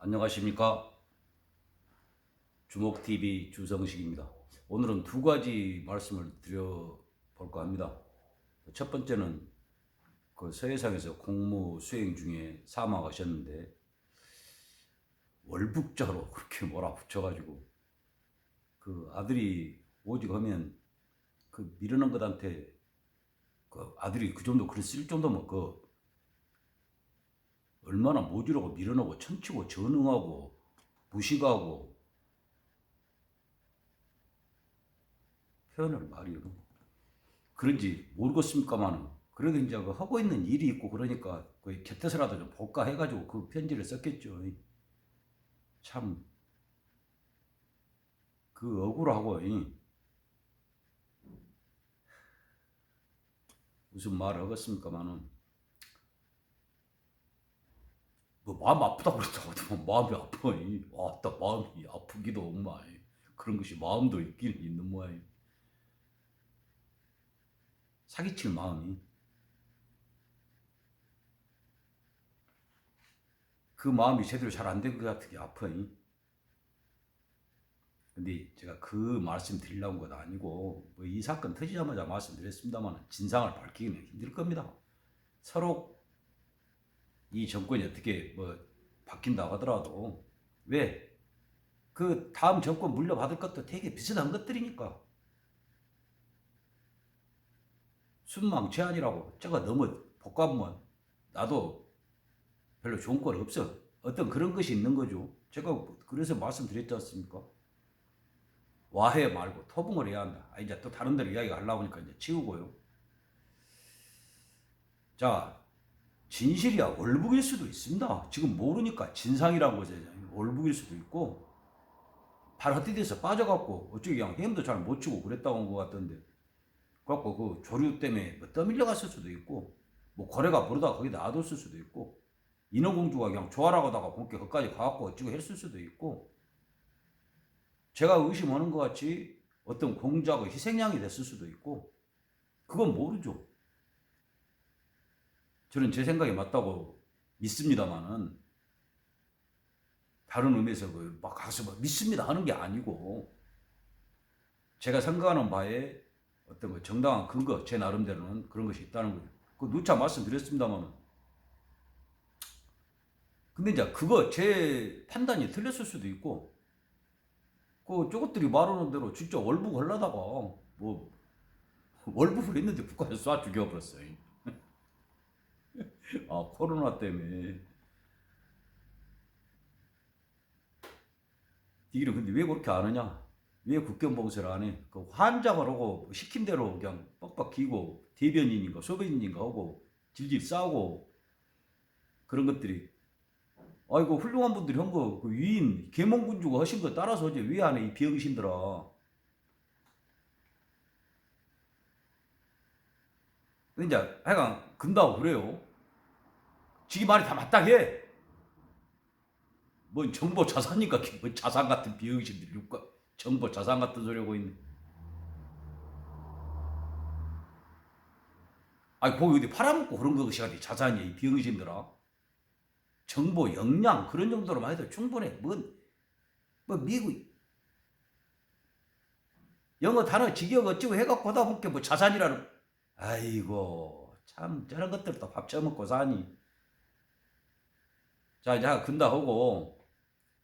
안녕하십니까. 주목TV 주성식입니다. 오늘은 두 가지 말씀을 드려볼까 합니다. 첫 번째는 그 서해상에서 공무 수행 중에 사망하셨는데 월북자로 그렇게 몰아붙여가지고 그 아들이 오직 하면 그 미루는 것한테 그 아들이 그 정도 글을 쓸 정도면 그 얼마나 모지르고 밀어넣고 천치고 전응하고 무식하고 표현을 말이요. 그런지 모르겠습니까만은 그래도 이제 그 하고 있는 일이 있고 그러니까 그 곁에서라도 좀 볼까 해가지고 그 편지를 썼겠죠. 참 그 억울하고 무슨 말을 하겠습니까만은 뭐 마음 아프다 그랬다고 마음이 아파. 아따 마음이 아프기도 엄마 그런 것이 마음도 있긴 있는 모양이 사기칠 마음이 그 마음이 제대로 잘 안 된 것 같은 게 아파. 근데 제가 그 말씀 드리려는 건 아니고 뭐 이 사건 터지자마자 말씀드렸습니다만 진상을 밝히기는 힘들 겁니다. 서로 이 정권이 어떻게 뭐 바뀐다 하더라도 왜 그 다음 정권 물려받을 것도 되게 비슷한 것들이니까 순망 제한이라고 제가 너무 복잡하면 나도 별로 좋은 건 없어. 어떤 그런 것이 있는 거죠. 제가 그래서 말씀드렸지 않습니까? 와해 말고 토붕을 해야 한다. 이제 또 다른 데로 이야기가 하려고 하니까 이제 치우고요. 자, 진실이야 월북일 수도 있습니다. 지금 모르니까 진상이라는 거죠. 월북일 수도 있고 발 헛디뎌서 빠져갖고 어쩌기 그냥 헤엄도 잘 못 치고 그랬다고 한 것 같던데 그래갖고 그 조류 때문에 뭐 떠밀려 갔을 수도 있고 뭐 거래가 부르다가 거기 놔뒀을 수도 있고 인어공주가 그냥 조아라고 하다가 본게 거기까지 가갖고 어쩌고 했을 수도 있고 제가 의심하는 것 같이 어떤 공작의 희생양이 됐을 수도 있고 그건 모르죠. 저는 제 생각이 맞다고 믿습니다만은 다른 의미에서 막 가서 막 믿습니다 하는 게 아니고 제가 생각하는 바에 어떤 그 정당한 근거 제 나름대로는 그런 것이 있다는 거죠. 그 누차 말씀드렸습니다만은 근데 이제 그거 제 판단이 틀렸을 수도 있고 그 저것들이 말하는 대로 진짜 월북하려다가 뭐 월북을 했는데 북한에서 쏴 죽여버렸어요. 아 코로나 때문에 이게 근데 왜 그렇게 안 하냐? 왜 국경봉쇄를 안 해? 그 환장을 하고 시킨 대로 그냥 빡빡 기고 대변인인가 소변인인가 하고 질질 싸우고 그런 것들이 아이고 훌륭한 분들이 한 거 그 위인 계몽군주가 하신 거 따라서 어제 왜 안 해 이 병신들아. 근데 이제 하여간 근다고 그래요. 지기 말이 다 맞다 해. 뭔 정보 자산이니까 뭐 자산 같은 비응신들이 육가 정보 자산 같은 소리 하고 있는. 아니 거기 어디 팔아먹고 그런 것이 어디 자산이야 이 비응신들아. 정보 역량 그런 정도로만 해도 충분해. 뭐 미국 영어 단어 직역 어찌고 해갖고 하다 보니까 뭐 자산이라는. 아이고 참 저런 것들도 밥 처먹고 사니. 자 이제 근다 하고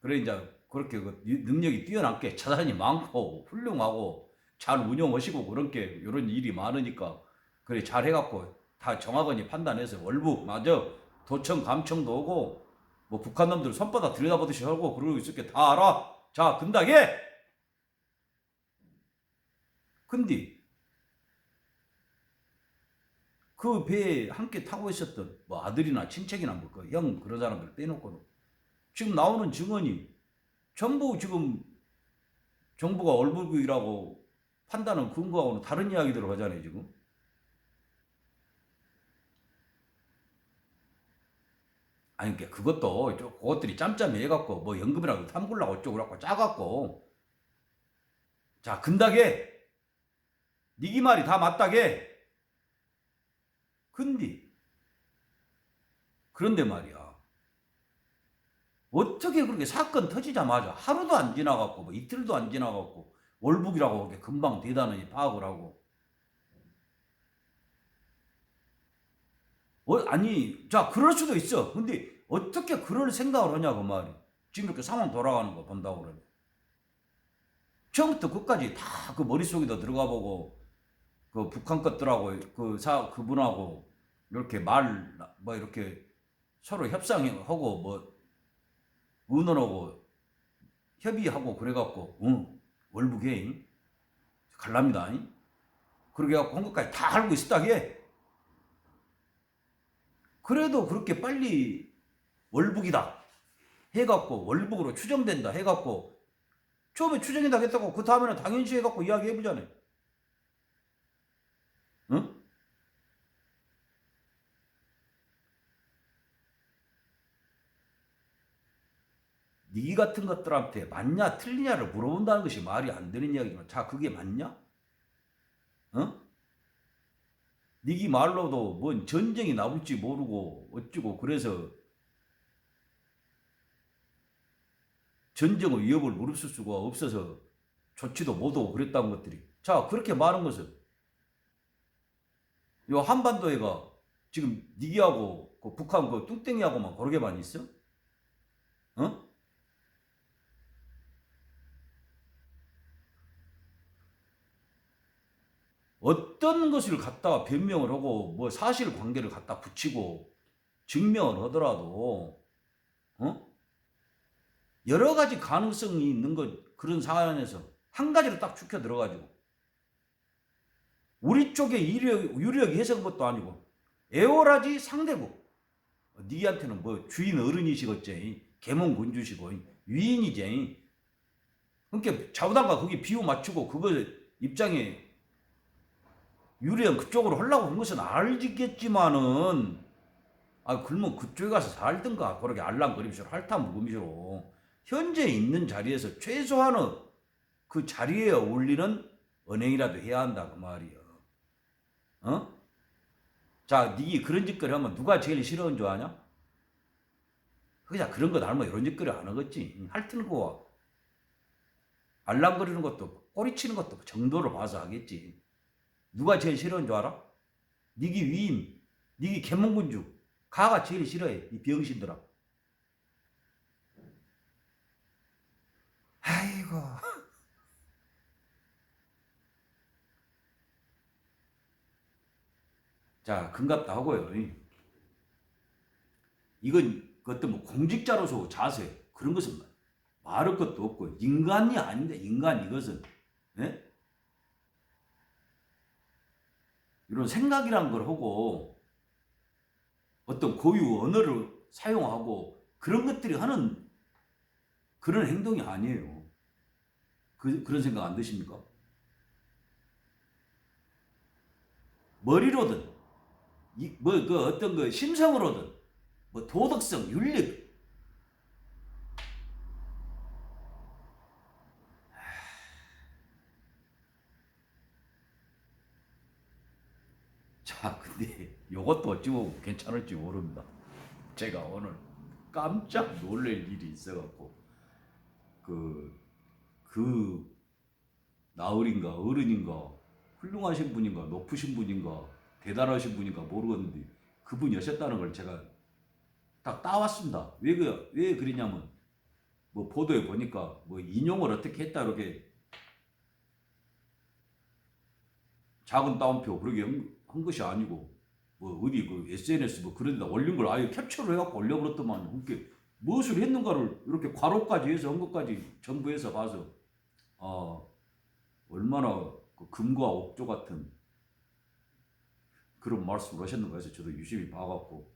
그래 이제 그렇게 그 능력이 뛰어난게 자산이 많고 훌륭하고 잘 운영하시고 그런 게 이런 일이 많으니까 그래 잘 해갖고 다 정확하게 판단해서 월북 맞아 도청 감청도 오고 뭐 북한 놈들 손바닥 들여다보듯이 하고 그러고 있을 게 다 알아. 자 근다게 근데 그 배에 함께 타고 있었던 뭐 아들이나 친척이나 뭐 그 형 그런 사람들 빼놓고는 지금 나오는 증언이 전부 지금 정부가 월북이라고 판단은 근거하고는 다른 이야기들을 하잖아요 지금. 아니 그러니까 그것도 그것들이 짬짬이 해갖고 뭐 연금이라도 탐구려고 어쩌고 그래갖고 짜갖고 자 근다게 니기 말이 다 맞다게 근데 그런데 말이야 어떻게 그렇게 사건 터지자마자 하루도 안 지나갔고 뭐 이틀도 안 지나갔고 월북이라고 그렇게 금방 대단히 파악을 하고 아니 자 그럴 수도 있어. 근데 어떻게 그럴 생각을 하냐 그 말이. 지금 이렇게 상황 돌아가는 거 본다고 그러면 처음부터 끝까지 다 그 머릿속에다 들어가 보고 그 북한 것들하고 그분하고 이렇게 뭐 이렇게 서로 협상하고 뭐 의논하고 협의하고 그래갖고 월북에 갈랍니다. 그렇게 해갖고 한 것까지 다 알고 있었다게. 그래도 그렇게 빨리 월북이다 해갖고 월북으로 추정된다 해갖고 처음에 추정이다 했다고 그 다음에는 당연시 해갖고 이야기해보자네. 응? 니 같은 것들한테 맞냐 틀리냐를 물어본다는 것이 말이 안 되는 이야기지만 자 그게 맞냐? 어? 니기 말로도 뭔 전쟁이 나올지 모르고 어쩌고 그래서 전쟁의 위협을 무릅쓸 수가 없어서 조치도 못하고 그랬다는 것들이 자 그렇게 말한 것은 요 한반도에가 지금 니기하고 그 북한 그 뚱땡이하고만 그러게만 있어? 어? 어떤 것을 갖다가 변명을 하고 뭐 사실관계를 갖다 붙이고 증명을 하더라도 여러 가지 가능성이 있는 것 그런 사안에서 한 가지를 딱 죽혀 들어가지고 우리 쪽에 유력이 해석한 것도 아니고 애월하지 상대국 니한테는 뭐 주인 어른이시겠지 계몽 군주시고 위인이지. 그러니까 좌우당과 거기 비유 맞추고 그거 입장에 유리한 그쪽으로 하려고 한 것은 알겠지만은 그러면 그쪽에 가서 살든가 그렇게 알랑거리면서 핥아먹으면서 현재 있는 자리에서 최소한의 그 자리에 어울리는 언행이라도 해야 한다 그 말이야. 어? 자, 니기 그런 짓거리 하면 누가 제일 싫어하는 줄 아냐? 그냥 그런 거 알면 이런 짓거리 안 하겠지. 핥는 거와 알랑거리는 것도 꼬리치는 것도 정도를 봐서 하겠지. 누가 제일 싫어하는 줄 알아? 니기 위임, 니기 개몽군주, 가가 제일 싫어해 이 병신들아. 아이고. 자, 금갑다 하고요. 이건 어떤 뭐 공직자로서 자세 그런 것은 말할 것도 없고 인간이 아닌데 인간 이것은 예? 이런 생각이란 걸 하고 어떤 고유 언어를 사용하고 그런 것들이 하는 그런 행동이 아니에요. 그런 생각 안 드십니까? 머리로든 그 어떤 그 심성으로든 뭐 도덕성, 윤리 자 근데 이것도 어찌 보면 괜찮을지 모릅니다. 제가 오늘 깜짝 놀랄 일이 있어갖고 그 나으린가 어른인가 훌륭하신 분인가 높으신 분인가 대단하신 분인가 모르겠는데 그분이셨다는 걸 제가 딱 따왔습니다. 왜 그러냐면 뭐 보도에 보니까 뭐 인용을 어떻게 했다 이렇게 작은 따옴표 그러게 한 것이 아니고 뭐 어디 그 SNS 뭐 그런 데다 올린 걸 아예 캡처를 해갖고 올려버렸더만 그게 무엇을 했는가를 이렇게 괄호까지 해서 한 것까지 전부해서 봐서 얼마나 그 금과 옥조 같은 그런 말씀을 하셨는가 해서 저도 유심히 봐갖고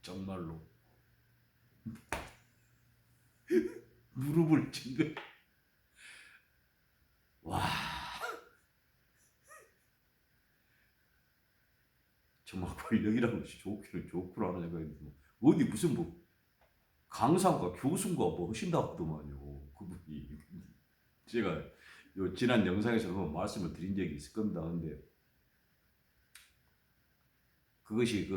정말로 무릎을 친 거예요. 와 정말 권력이라는 것이 좋기는 좋구나 하는 생각이 들고 어디 무슨 뭐 강사인가 교수인가 뭐 하신다고더만요 그분이. 제가 요 지난 영상에서 한번 말씀을 드린 적이 있을 겁니다. 근데 그것이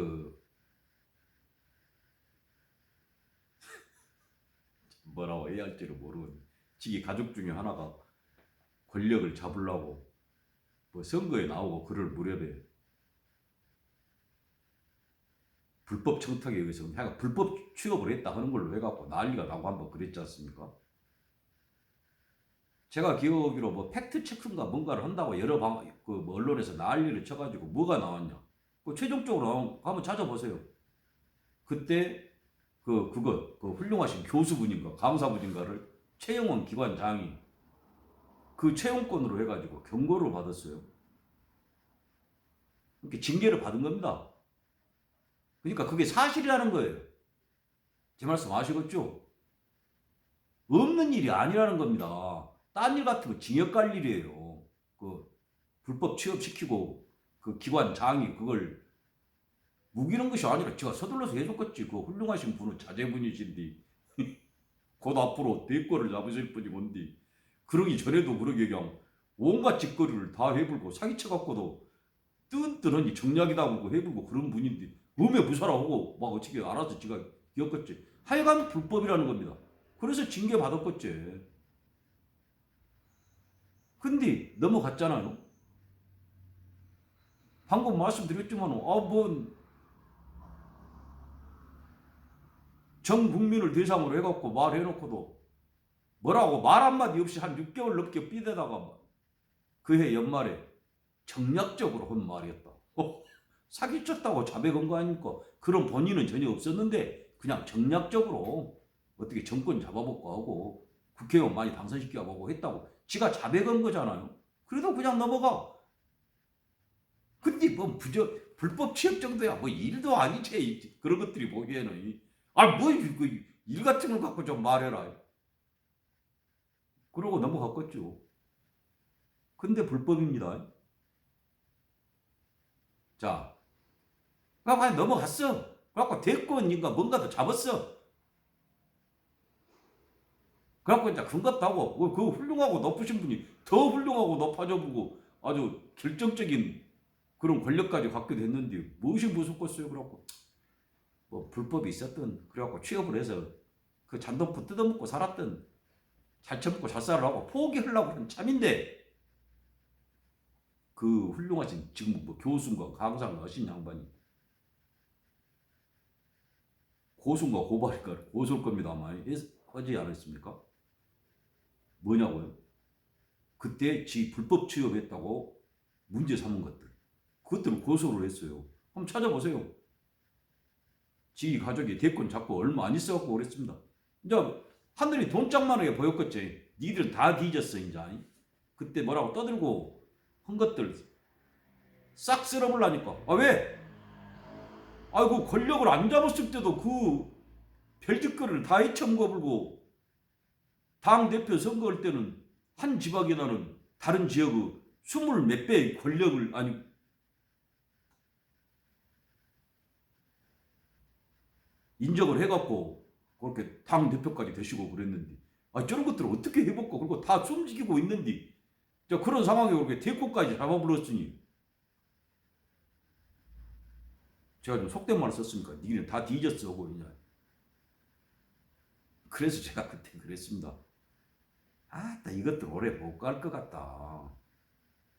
뭐라고 해야 할지를 모르는 지기 가족 중에 하나가 권력을 잡으려고 뭐 선거에 나오고 그럴 무렵에 불법 청탁에 의해서 하여간 불법 취업을 했다 하는 걸로 해갖고 난리가 나고 한번 그랬지 않습니까? 제가 기억하기로 뭐 팩트 체크인가 뭔가를 한다고 여러 뭐 언론에서 난리를 쳐가지고 뭐가 나왔냐? 그 최종적으로 나온 거 한번 찾아보세요. 그때 그 훌륭하신 교수분인가 강사분인가를 최영원 기관장이 그 채용권으로 해가지고 경고를 받았어요. 이렇게 징계를 받은 겁니다. 그러니까 그게 사실이라는 거예요. 제 말씀 아시겠죠? 없는 일이 아니라는 겁니다. 딴 일 같은 거 징역 갈 일이에요. 그 불법 취업시키고 그 기관장이 그걸 무기는 것이 아니라 제가 서둘러서 해줬겠지. 그 훌륭하신 분은 자제분이신데 곧 앞으로 대권을 잡으실 분이 뭔데 그러기 전에도 그러게 그냥 온갖 짓거리를 다 해불고 사기쳐갖고도 뜬뜬하니 정략이다 보고 해불고 그런 분인데 음에 부사라고 막 어떻게 알아서 지가 기억했지. 하여간 불법이라는 겁니다. 그래서 징계 받았겠지. 근데 넘어갔잖아요. 방금 말씀드렸지만 전 국민을 대상으로 해갖고 말해놓고도 뭐라고 말 한마디 없이 한 6개월 넘게 삐대다가 그해 연말에 정략적으로 한 말이었다. 사기쳤다고 자백한 거 아닙니까? 그런 본의는 전혀 없었는데 그냥 정략적으로 어떻게 정권 잡아먹고 하고 국회의원 많이 당선시켜보고 했다고 지가 자백한 거잖아요. 그래도 그냥 넘어가. 근데 뭐 불법 취업 정도야 뭐 일도 아니지. 그런 것들이 보기에는 일 같은 걸 갖고 좀 말해라. 그러고 넘어갔겠죠. 근데 불법입니다. 자, 그냥 넘어갔어. 그래갖고 대권인가 뭔가 더 잡았어. 그래갖고 이제 금갑다고 그 훌륭하고 높으신 분이 더 훌륭하고 높아져보고 아주 결정적인 그런 권력까지 갖게 됐는데 무엇이 무섭겠어요. 그래갖고 뭐 불법이 있었던 그래갖고 취업을 해서 그 잔돈부 뜯어먹고 살았던 잘 처먹고 잘 살으라고 포기하려고 하는 참인데 그 훌륭하신 지금 뭐 교수인가 강사인가 하신 양반이 고소인가 고발인가 고소할 겁니다 아마 하지 않았습니까? 뭐냐고요? 그때 지 불법 취업했다고 문제 삼은 것들 그것들을 고소를 했어요. 한번 찾아보세요. 지 가족이 대권 잡고 얼마 안 있어갖고 그랬습니다. 이제 하늘이 돈짝만하게 보였겠지. 니들은 다 뒤졌어 이제. 그때 뭐라고 떠들고 한 것들 싹 쓸어버리니까. 왜? 아이고 권력을 안 잡았을 때도 그 별짓거리를 다 헤쳐먹어버리고 당대표 선거할 때는 한 지방이나는 다른 지역의 20몇 배의 권력을 인정을 해갖고 그렇게 당대표까지 되시고 그랬는데 저런 것들을 어떻게 해볼까. 그리고 다 숨지기고 있는데 그런 상황에 그렇게 대권까지 잡아버렸으니 제가 좀 속된 말을 썼으니까 니는 다 뒤졌어 하고 그냥. 그래서 제가 그때 그랬습니다. 이것들 오래 못 갈 것 같다.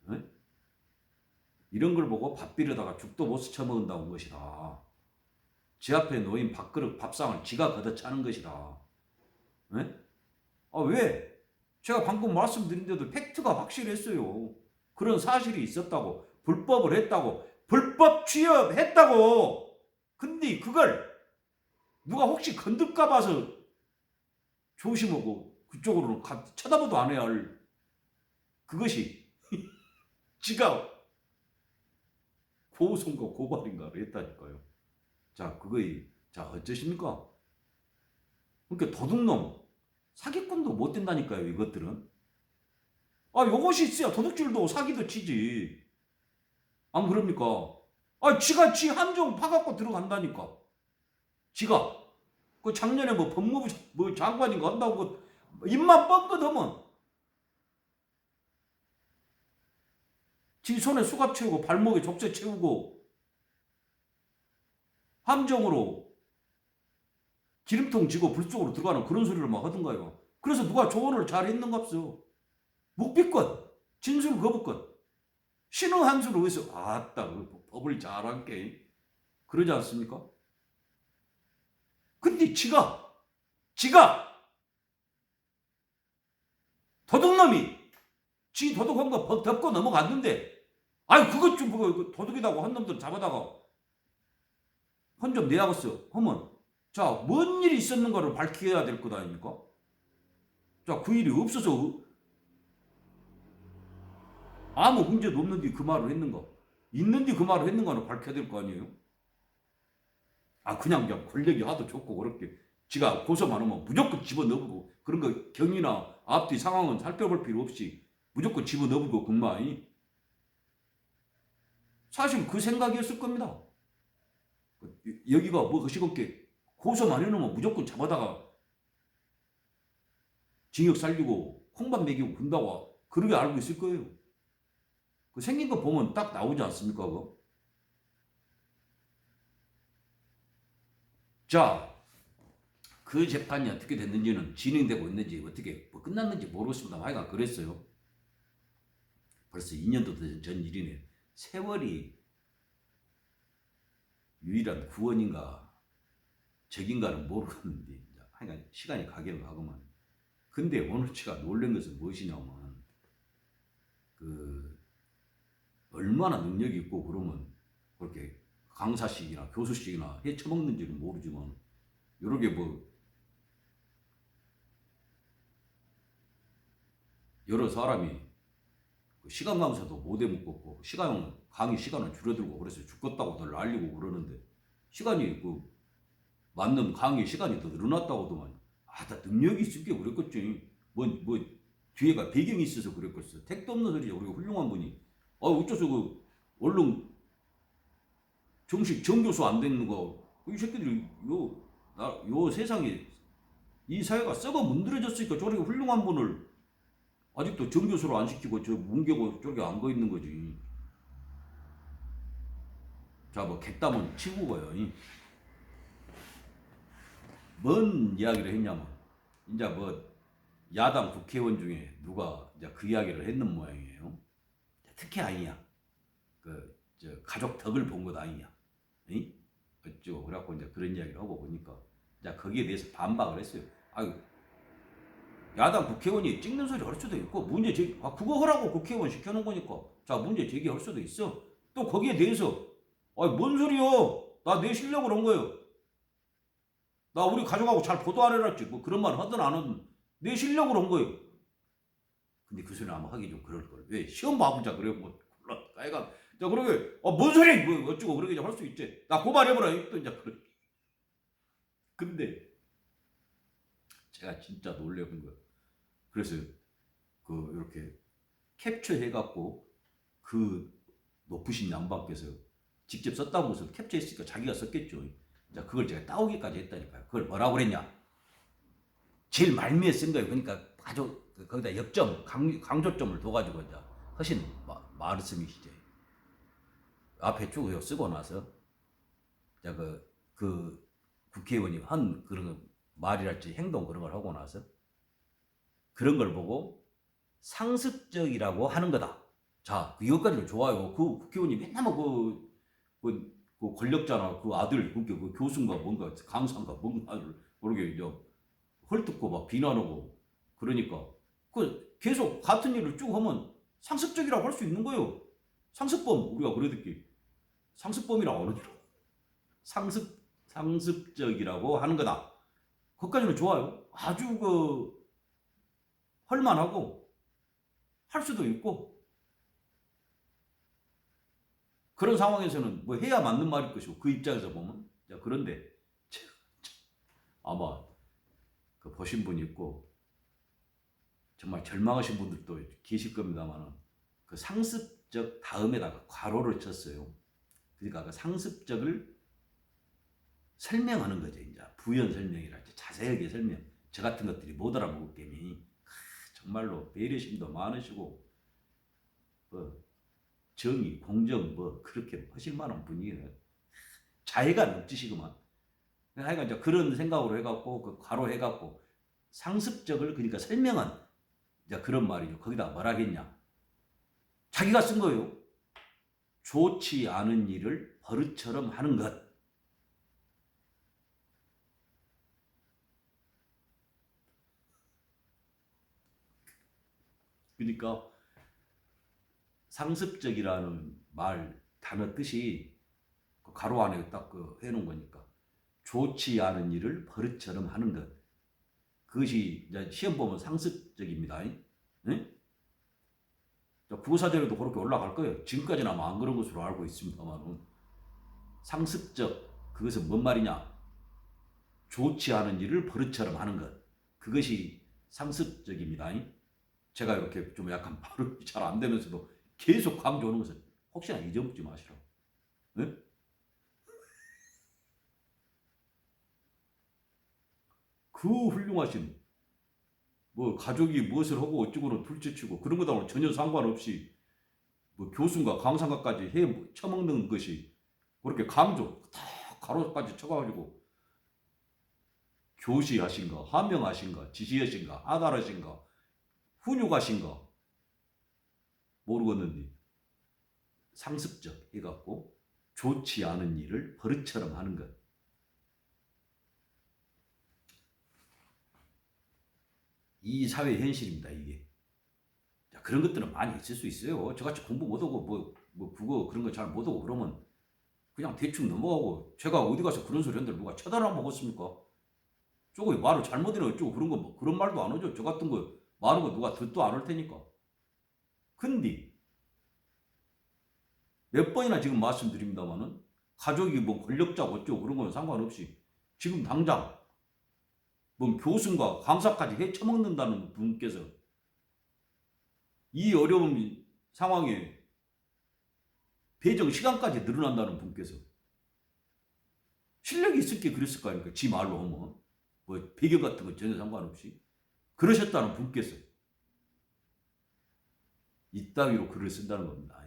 에? 이런 걸 보고 밥 비려다가 죽도 못 스쳐먹는다고 온 것이다. 지 앞에 놓인 밥그릇 밥상을 지가 걷어차는 것이다. 에? 왜? 제가 방금 말씀드린 데도 팩트가 확실했어요. 그런 사실이 있었다고. 불법을 했다고. 불법 취업했다고. 근데 그걸 누가 혹시 건들까 봐서 조심하고 그쪽으로는 쳐다보도 안 해야 할 그것이 지가 고소인가 고발인가를 했다니까요. 자, 어쩌십니까? 그러니까 도둑놈, 사기꾼도 못 된다니까요, 이것들은. 요것이 있어야 도둑질도 사기도 치지. 안 그럽니까? 지가 지 함정 파갖고 들어간다니까. 지가. 그 작년에 뭐 법무부 뭐 장관인가 한다고 입만 뻥긋하면 지 손에 수갑 채우고 발목에 족쇄 채우고 함정으로 기름통 지고 불 속으로 들어가는 그런 소리를 막 하던가요. 그래서 누가 조언을 잘 했는갑서. 묵비권, 진술 거부권, 신의 한 수를 위해서 아따 그 법을 잘한 게 그러지 않습니까? 근데 지가 도둑놈이 지 도둑한 거 법 덮고 넘어갔는데 아이 그것 좀 그거 도둑이라고 한 놈들 잡아다가 혼 좀 내야겠어 하면 자 뭔 일이 있었는가를 밝혀야 될 것 아닙니까? 자 그 일이 없어서 아무 문제도 없는데 그 말을 했는가? 있는데 그 말을 했는가는 밝혀야 될 거 아니에요? 아 그냥 권력이 하도 좋고 그렇게 지가 고소만 하면 무조건 집어넣고 그런 거 경위나 앞뒤 상황은 살펴볼 필요 없이 무조건 집어넣고 그만 사실 그 생각이었을 겁니다. 여기가 뭐 거시겁게 고소만 해놓으면 무조건 잡아다가 징역 살리고 콩밥 먹이고 군다고 그러게 알고 있을 거예요. 그 생긴 거 보면 딱 나오지 않습니까? 그거? 자, 그 재판이 어떻게 됐는지는 진행되고 있는지 어떻게 뭐 끝났는지 모르겠습니다. 하여간 그랬어요. 벌써 2년도 전 일이네요. 세월이 유일한 구원인가 적인가는 모르겠는데 하여간 시간이 가기는 가고만. 근데 오늘 제가 놀란 것은 무엇이냐면 그 얼마나 능력이 있고 그러면 그렇게 강사식이나 교수식이나 해 처먹는지는 모르지만 요렇게 뭐 여러 사람이 시간 강사도 못해 먹겠고 강의 시간은 줄어들고 그래서 죽겠다고들 알리고 그러는데 시간이 그 맞는 강의 시간이 더 늘어났다고도만 다 능력이 있을게 그랬겠지 뭐 뒤에가 배경이 있어서 그랬겠어. 택도 없는 소리죠. 우리가 훌륭한 분이 어쩌서 그 얼른 정식 정교수 안 되는 거이 새끼들이 요 세상에 이 사회가 썩어 문드러졌으니까 저렇게 훌륭한 분을 아직도 정교수로 안 시키고 저 문교고 저렇게 안 거 있는 거지. 자 뭐 객담은 치고 가요. 뭔 이야기를 했냐면 이제 뭐 야당 국회의원 중에 누가 이제 그 이야기를 했는 모양이에요. 특히 아니야. 저 가족 덕을 본 것 아니냐. 어쩌고 그래갖고 이제 그런 이야기를 하고 보니까 이제 거기에 대해서 반박을 했어요. 아유 야당 국회의원이 찍는 소리 할 수도 있고 문제 제기 그거 하라고 국회의원 시켜놓은 거니까 자 문제 제기할 수도 있어. 또 거기에 대해서 뭔 소리요? 나 내 실력으로 한 거예요. 나 우리 가족하고 잘 보도 안 해놨지. 뭐 그런 말 하든 안 하든 내 실력으로 한 거예요. 근데 그 소리 아마 하기 좀 그럴 걸. 왜 시험 봐보자 그래 뭐 몰라. 아이가 자 그러게 뭔 소리 뭐 어쩌고 그러게 할 수 있지. 나 고발해보라 또 이제 그래. 근데 제가 진짜 놀래본 거예요. 그래서 그 이렇게 캡처해갖고 그 높으신 양반께서 직접 썼다면서 캡처했으니까 자기가 썼겠죠. 자 그걸 제가 따오기까지 했다니까요. 그걸 뭐라고 그랬냐? 제일 말미에 쓴 거예요. 그러니까 아주 거기다 역점 강조점을 둬가지고 이제 훨씬 말씀이시죠. 앞에 쭉 쓰고 나서 자 그 국회의원이 한 그런 말이랄지 행동 그런 걸 하고 나서 그런 걸 보고 상습적이라고 하는 거다. 자, 이것까지는 좋아요. 그 국회의원이 맨날 그 권력자나 그 아들, 그 교수인가 뭔가 강사인가 뭔가를 모르게 이제 헐뜯고 막 비난하고 그러니까 그 계속 같은 일을 쭉 하면 상습적이라고 할 수 있는 거예요. 상습범 우리가 그래듣기 상습범이라고 하는 상습적이라고 하는 거다. 그것까지는 좋아요. 아주 할만하고 할 수도 있고 그런 상황에서는 뭐 해야 맞는 말일 것이고 그 입장에서 보면 자 그런데 아마 그 보신 분이 있고 정말 절망하신 분들도 계실 겁니다만 그 상습적 다음에다가 괄호를 쳤어요. 그러니까 그 상습적을 설명하는 거죠. 이제 부연 설명이랄지 자세하게 설명. 저 같은 것들이 못 알아보기 때문에 정말로 배려심도 많으시고 정의, 공정 그렇게 하실 만한 분이에요. 자애가 넘치시구만. 하여간 이제 그런 생각으로 해갖고 그 가로 해갖고 상습적을 그러니까 설명은 이제 그런 말이죠. 거기다 뭐라 했냐? 자기가 쓴 거예요. 좋지 않은 일을 버릇처럼 하는 것. 그러니까 상습적이라는 말 단어 뜻이 그 가로 안에 딱 그 해놓은 거니까 좋지 않은 일을 버릇처럼 하는 것. 그것이 이제 시험 보면 상습적입니다. 응? 국어사전에도 그렇게 올라갈 거예요. 지금까지는 아마 안 그런 것으로 알고 있습니다만 상습적 그것은 뭔 말이냐? 좋지 않은 일을 버릇처럼 하는 것. 그것이 상습적입니다. 제가 이렇게 좀 약간 발음이 잘 안 되면서도 계속 강조하는 것은 혹시나 잊어먹지 마시라고. 네? 그 훌륭하신 뭐 가족이 무엇을 하고 어쩌고는 둘째치고 그런 거랑은 전혀 상관없이 뭐 교수인가 강사가까지 해 처먹는 것이 그렇게 강조 다 가로까지 쳐가지고 교시하신가 하명하신가 지시하신가 아달하신가 훈육하신가 모르겠는데 상습적 해갖고 좋지 않은 일을 버릇처럼 하는 것. 이 사회 현실입니다. 이게. 자, 그런 것들은 많이 있을 수 있어요. 저같이 공부 못하고 뭐 국어 그런 거 잘 못하고 그러면 그냥 대충 넘어가고 제가 어디 가서 그런 소리 한들 누가 쳐다나 먹었습니까? 저거 말을 잘못이나 어쩌고 그런 거 뭐 그런 말도 안 하죠. 저 같은 거 말하는 거 누가 듣도 안 할 테니까. 근데 몇 번이나 지금 말씀드립니다만은 가족이 뭐 권력자고 어쩌고 그런 건 상관없이 지금 당장 뭐 교수인가 강사까지 해쳐먹는다는 분께서 이 어려운 상황에 배정 시간까지 늘어난다는 분께서 실력이 있을 게 그랬을 거 아닙니까? 지 말로 하면 뭐 배경 같은 거 전혀 상관없이 그러셨다는 분께서 이따위로 글을 쓴다는 겁니다.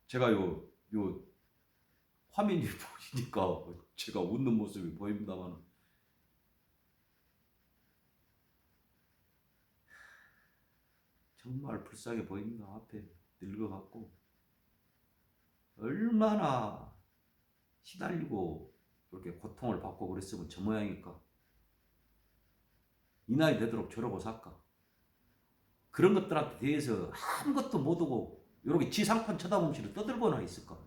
제가 요 화면이 보이니까 제가 웃는 모습이 보입니다만 정말 불쌍해 보입니다. 앞에 늙어갖고 얼마나 시달리고 그렇게 고통을 받고 그랬으면 저 모양일까. 이 나이 되도록 저러고 살까. 그런 것들한테 대해서 아무것도 못하고 이렇게 지상판 쳐다보면서 떠들거나 있을까.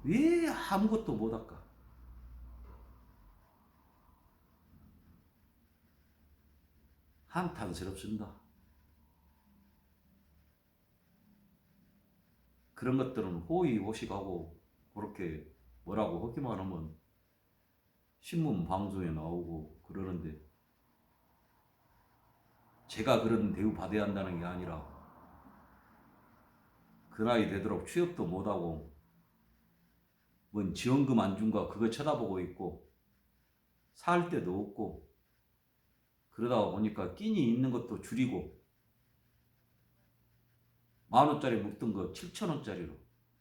왜 아무것도 못할까. 한탄스럽습니다. 그런 것들은 호의호식하고 그렇게 뭐라고 하기만 하면 신문 방송에 나오고 그러는데 제가 그런 대우 받아야 한다는 게 아니라 그 나이 되도록 취업도 못하고 뭔 지원금 안 준가 그거 쳐다보고 있고 살 데도 없고 그러다 보니까 끼니 있는 것도 줄이고 10,000원짜리 먹던 거 7,000원짜리로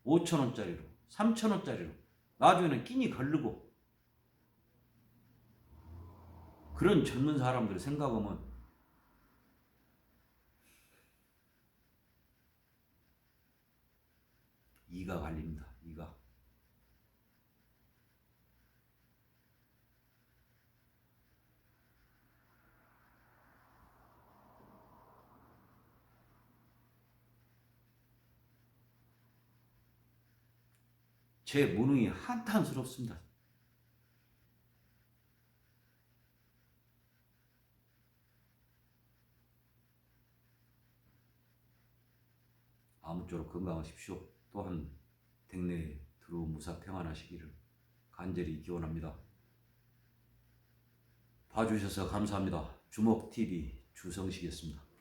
5,000원짜리로 3,000원짜리로 나중에는 끼니 걸르고 그런 젊은 사람들 생각하면 이가 갈립니다. 이가. 제 무능이 한탄스럽습니다. 아무쪼록 건강하십시오. 또한 댁내에 두루 무사 평안하시기를 간절히 기원합니다. 봐주셔서 감사합니다. 주먹TV 주성식이었습니다.